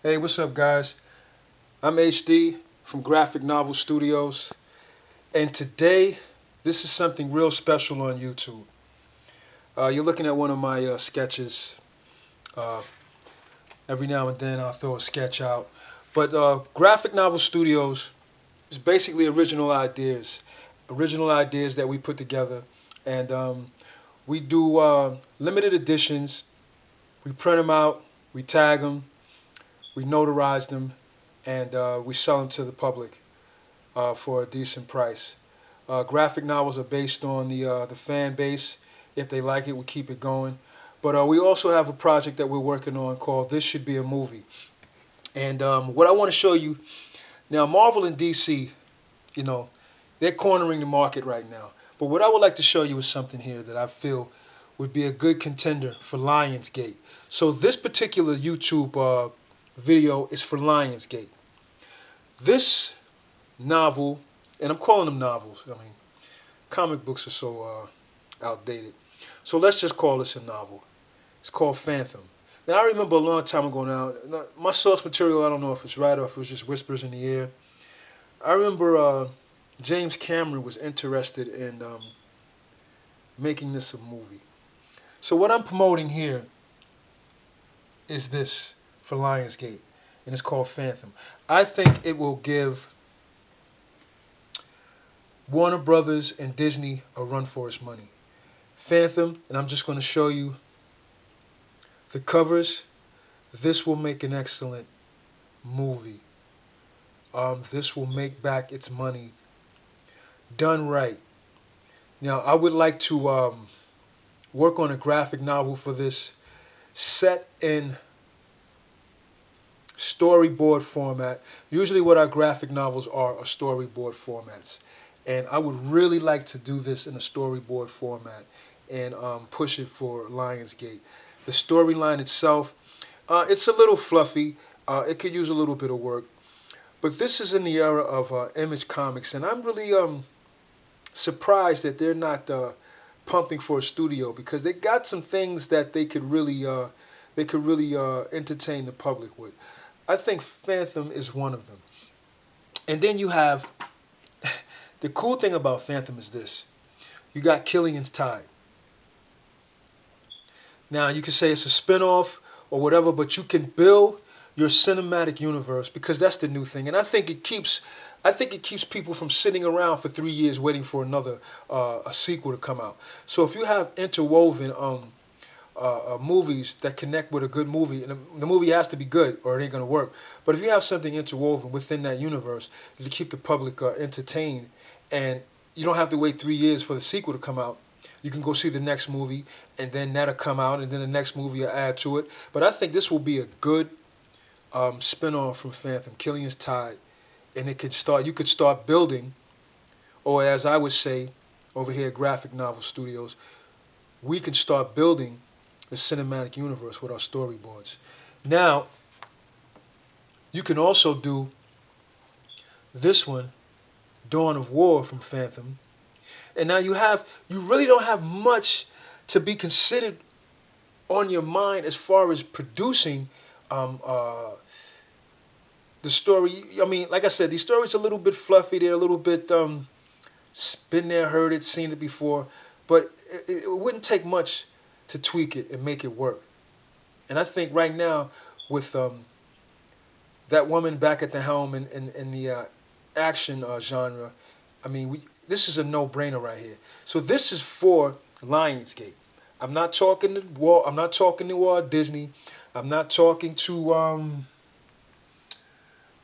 Hey, what's up, guys? I'm HD from Graphic Novel Studios, and today this is something real special on YouTube. You're looking at one of my sketches. Uh, every now and then I'll throw a sketch out. But Graphic Novel Studios is basically original ideas that we put together, and we do limited editions. We print them out, we tag them, we notarize them, and we sell them to the public for a decent price. Graphic novels are based on the fan base. If they like it, we keep it going. But we also have a project that we're working on called "This Should Be a Movie." And what I want to show you now, Marvel and DC, you know, they're cornering the market right now. But what I would like to show you is something here that I feel would be a good contender for Lionsgate. So this particular YouTube video is for Lionsgate. This novel, and I'm calling them novels. I mean, comic books are so outdated. So let's just call this a novel. It's called Fathom. Now, I remember a long time ago now, my source material, I don't know if it's right or if it was just whispers in the air. I remember James Cameron was interested in making this a movie. So what I'm promoting here is this for Lionsgate, and it's called Fathom. I think it will give Warner Brothers and Disney a run for its money. Fathom, and I'm just going to show you the covers. This will make an excellent movie. This will make back its money done right. Now, I would like to work on a graphic novel for this set in storyboard format. Usually, what our graphic novels are storyboard formats. And I would really like to do this in a storyboard format and push it for Lionsgate. The storyline itself, it's a little fluffy. It could use a little bit of work. But this is in the era of Image Comics, and I'm really surprised that they're not pumping for a studio because they got some things that they could really entertain the public with. I think Phantom is one of them. And then you have the cool thing about Phantom is this: you got Killian's Tide. Now you can say it's a spinoff or whatever, but you can build your cinematic universe because that's the new thing, and I think it keeps people from sitting around for 3 years waiting for another a sequel to come out. So if you have interwoven movies that connect with a good movie, and the movie has to be good or it ain't gonna work. But if you have something interwoven within that universe to keep the public entertained, and you don't have to wait 3 years for the sequel to come out. You can go see the next movie, and then that'll come out, and then the next movie will add to it. But I think this will be a good spin-off from Phantom, Killian's Tide, and it could start. You could start building, or as I would say, over here at Graphic Novel Studios, we can start building the cinematic universe with our storyboards. Now, you can also do this one, Dawn of War from Phantom, and now you really don't have much to be considered on your mind as far as producing um, uh, the story. I mean, like I said, these stories are a little bit fluffy. They're a little bit been there, heard it, seen it before, but it wouldn't take much to tweak it and make it work. And I think right now, with that woman back at the helm in the action genre, I mean, this is a no-brainer right here. So this is for Lionsgate. I'm not talking to Walt. I'm not talking to Disney. I'm not talking to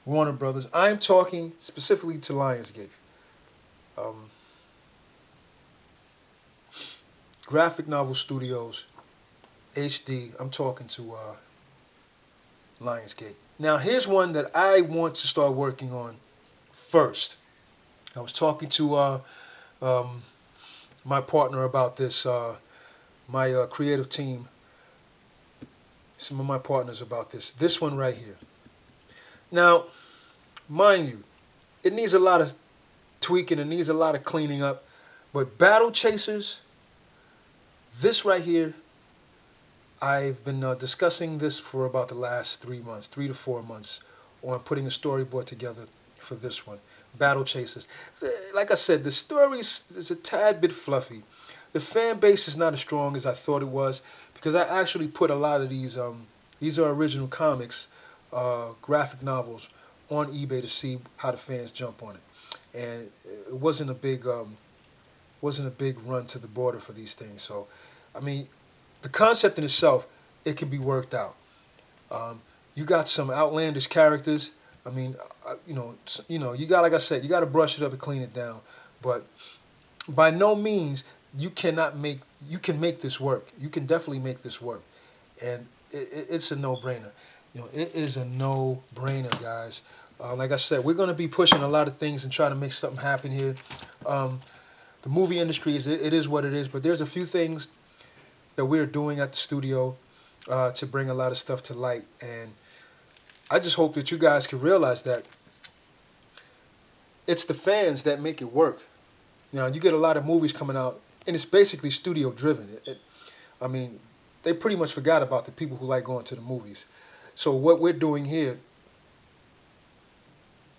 Warner Brothers. I'm talking specifically to Lionsgate. Um, Graphic Novel Studios, HD. I'm talking to Lionsgate. Now, here's one that I want to start working on first. I was talking to um, my partner about this, my creative team, some of my partners about this. This one right here. Now, mind you, it needs a lot of tweaking, it needs a lot of cleaning up, but Battle Chasers, this right here, I've been discussing this for about the last 3 months, 3 to 4 months, on putting a storyboard together for this one, Battle Chasers. Like I said, the story is a tad bit fluffy. The fan base is not as strong as I thought it was because I actually put a lot of these are original comics, graphic novels on eBay to see how the fans jump on it, and it wasn't a big run to the border for these things. So, I mean, the concept in itself, it can be worked out. Um, you got some outlandish characters. I mean, you got, like I said, you got to brush it up and clean it down. But by no means you cannot make you can make this work. You can definitely make this work, and it's a no-brainer. It is a no-brainer, guys. Like I said, we're going to be pushing a lot of things and trying to make something happen here. Um, the movie industry it is what it is, but there's a few things that we're doing at the studio to bring a lot of stuff to light, and I just hope that you guys can realize that it's the fans that make it work. Now, you get a lot of movies coming out, and it's basically studio driven. I mean, they pretty much forgot about the people who like going to the movies. So what we're doing here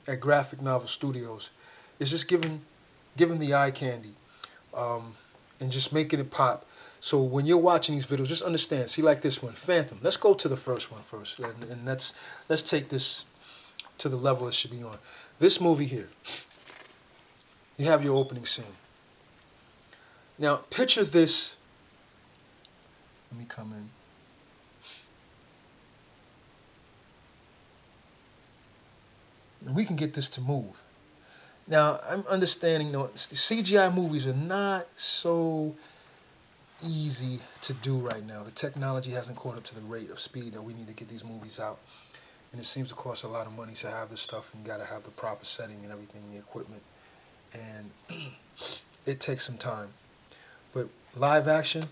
at Graphic Novel Studios is just giving the eye candy, and just making it pop. So when you're watching these videos, just understand. See, like this one, Phantom. Let's go to the first one first, and let's take this to the level it should be on. This movie here, you have your opening scene. Now, picture this. Let me come in. And we can get this to move. Now, I'm understanding, CGI movies are not so easy to do right now. The technology hasn't caught up to the rate of speed that we need to get these movies out. And it seems to cost a lot of money to have this stuff, and you got to have the proper setting and everything, the equipment. And it takes some time. But live action,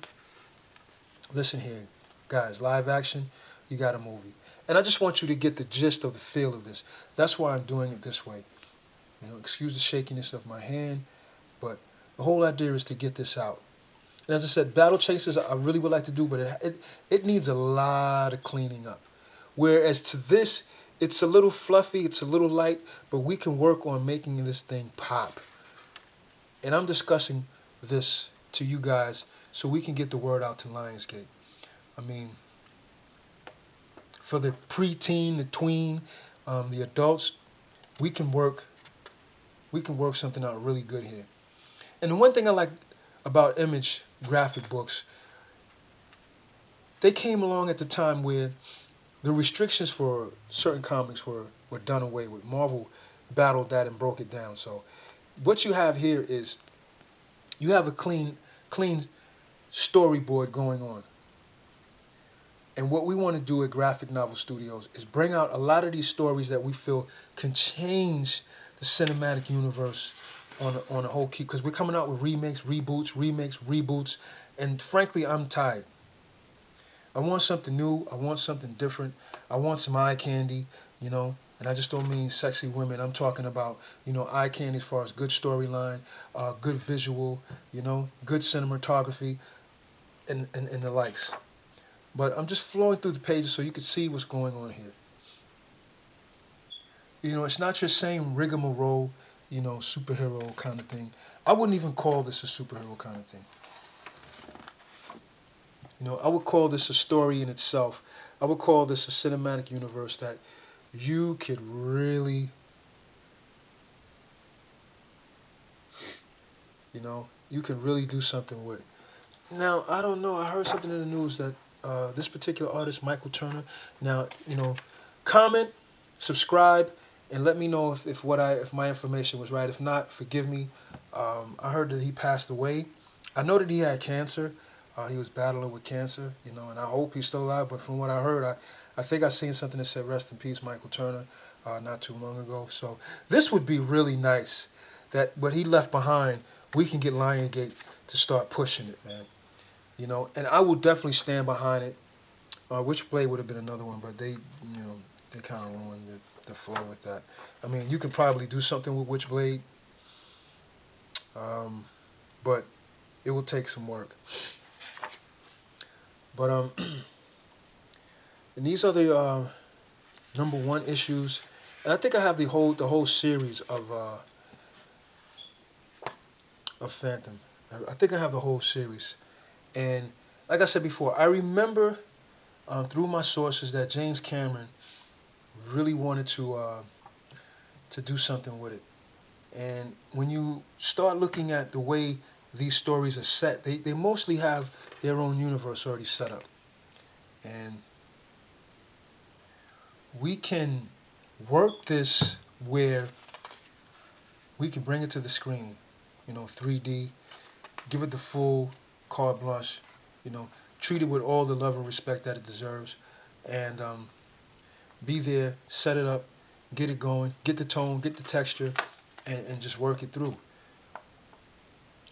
listen here, guys, live action, you got a movie. And I just want you to get the gist of the feel of this. That's why I'm doing it this way. Excuse the shakiness of my hand, but the whole idea is to get this out. And as I said, Battle Chasers I really would like to do, but it needs a lot of cleaning up. Whereas to this, it's a little fluffy, it's a little light, but we can work on making this thing pop. And I'm discussing this to you guys so we can get the word out to Lionsgate. I mean, for the preteen, the tween, the adults, we can work something out really good here. And the one thing I like about Image graphic books, they came along at the time where the restrictions for certain comics were done away with. Marvel battled that and broke it down. So what you have here is you have a clean storyboard going on. And what we want to do at Graphic Novel Studios is bring out a lot of these stories that we feel can change the cinematic universe on a whole key. Because we're coming out with remakes, reboots. And frankly, I'm tired. I want something new. I want something different. I want some eye candy, and I just don't mean sexy women. I'm talking about, eye candy as far as good storyline, good visual, good cinematography, and the likes. But I'm just flowing through the pages so you can see what's going on here. It's not your same rigmarole, superhero kind of thing. I wouldn't even call this a superhero kind of thing. I would call this a story in itself. I would call this a cinematic universe that you could really, you can really do something with. Now, I don't know. I heard something in the news that this particular artist, Michael Turner. Now, comment, subscribe, and let me know if my information was right. If not, forgive me. I heard that he passed away. I know that he had cancer. He was battling with cancer, and I hope he's still alive. But from what I heard, I think I seen something that said "Rest in peace, Michael Turner," not too long ago. So this would be really nice. That what he left behind, we can get Lionsgate to start pushing it, man. And I will definitely stand behind it. Witchblade would have been another one, but they kind of ruined the flow with that. I mean, you could probably do something with Witchblade, but it will take some work. But And these are the number one issues. And I think I have the whole series of Phantom. I think I have the whole series. And like I said before, I remember through my sources that James Cameron really wanted to do something with it. And when you start looking at the way these stories are set, they mostly have their own universe already set up. And we can work this where we can bring it to the screen, 3D, give it the full carte blanche, you know, treat it with all the love and respect that it deserves, and be there, set it up, get it going, get the tone, get the texture, and just work it through.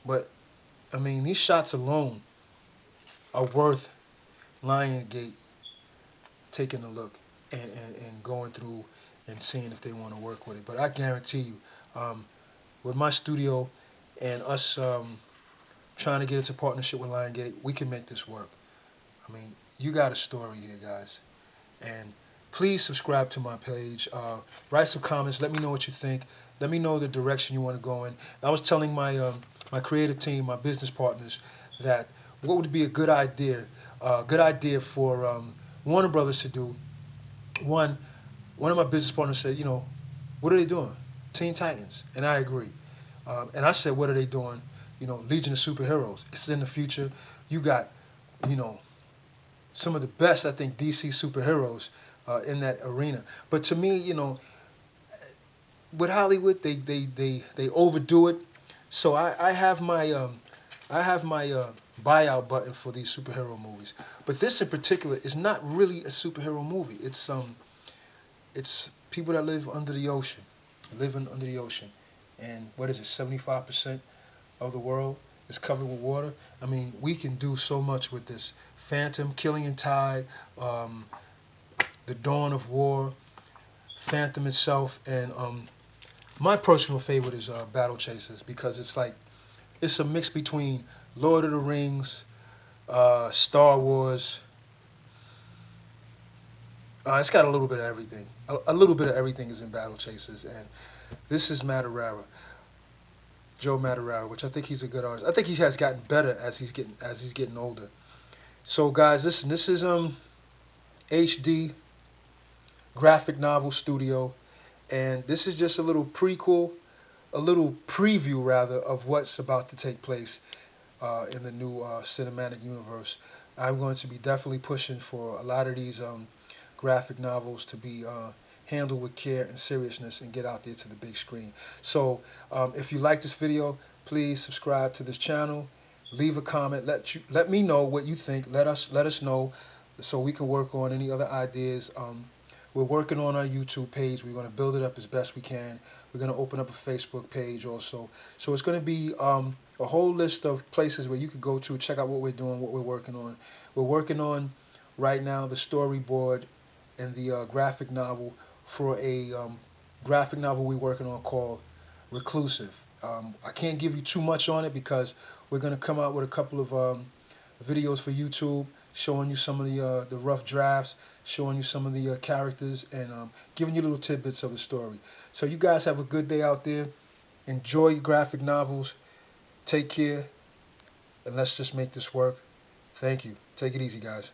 But I mean, these shots alone are worth Lionsgate taking a look and going through and seeing if they want to work with it. But I guarantee you, um, with my studio and us trying to get into partnership with Lionsgate, we can make this work. I mean, you got a story here, guys. And please subscribe to my page. Write some comments. Let me know what you think. Let me know the direction you want to go in. I was telling my creative team, my business partners, that what would be a good idea for Warner Brothers to do. One one of my business partners said, what are they doing? Teen Titans, and I agree. And I said, what are they doing? Legion of Superheroes. It's in the future. You got, you know, some of the best, I think, DC superheroes in that arena. But to me, with Hollywood, they overdo it. So I have my buyout button for these superhero movies. But this in particular is not really a superhero movie. It's people that live under the ocean, living under the ocean, and what is it? 75% of the world is covered with water. I mean, we can do so much with this. Phantom, Killing Tide, um, The Dawn of War, Phantom itself, and my personal favorite is Battle Chasers because it's a mix between Lord of the Rings, Star Wars. It's got a little bit of everything. A little bit of everything is in Battle Chasers, and this is Madureira, Joe Madureira, which I think he's a good artist. I think he has gotten better as he's getting older. So guys, listen, this is HD graphic novel studio, and this is just a little prequel, a little preview rather of what's about to take place in the new cinematic universe. I'm going to be definitely pushing for a lot of these graphic novels to be handled with care and seriousness and get out there to the big screen. So if you like this video, please subscribe to this channel, leave a comment, let me know what you think. Let us know so we can work on any other ideas. We're working on our YouTube page. We're going to build it up as best we can. We're going to open up a Facebook page also. So it's going to be a whole list of places where you could go to check out what we're doing, what we're working on. We're working on right now the storyboard and the graphic novel for a graphic novel we're working on called Reclusive. I can't give you too much on it because we're going to come out with a couple of videos for YouTube showing you some of the rough drafts, showing you some of the characters, and giving you little tidbits of the story. So you guys have a good day out there. Enjoy your graphic novels. Take care, and let's just make this work. Thank you. Take it easy, guys.